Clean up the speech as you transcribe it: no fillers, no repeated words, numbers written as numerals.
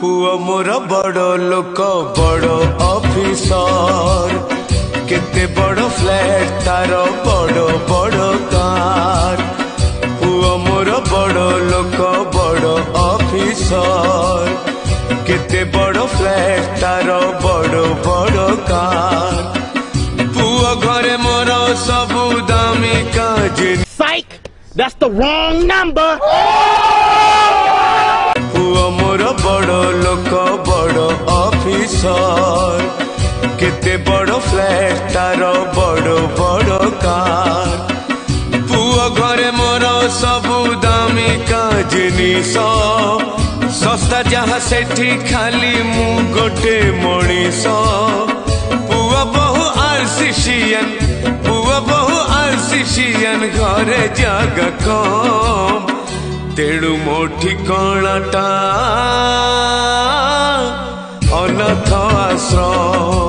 पुआ मोर बड़ लोक बड़ ऑफिसर केते बड़ फ्लैट तार बड़ बड़ कार पुआ मोर बड़ लोक बड़ ऑफिसर केते बड़ फ्लैट तार बड़ बड़ कार पुआ घरे मोर सबु दामिका जिनिस Psych! That's the wrong number! पुआ मोर बड़ लोक बड़ ऑफिसर केते बड़ फ्लैट तार बड़ बड़ कार पुआ घरे मोर सबु दामिका जिनिस सस्ता जहाँ सेठी खाली मु गोटे मनीष पुआ बहु आरसीसीएन पुआ बहु आरसीसीएन घरे जागा कम तेणु मो ठिकाणाटा अनाथ आश्रम।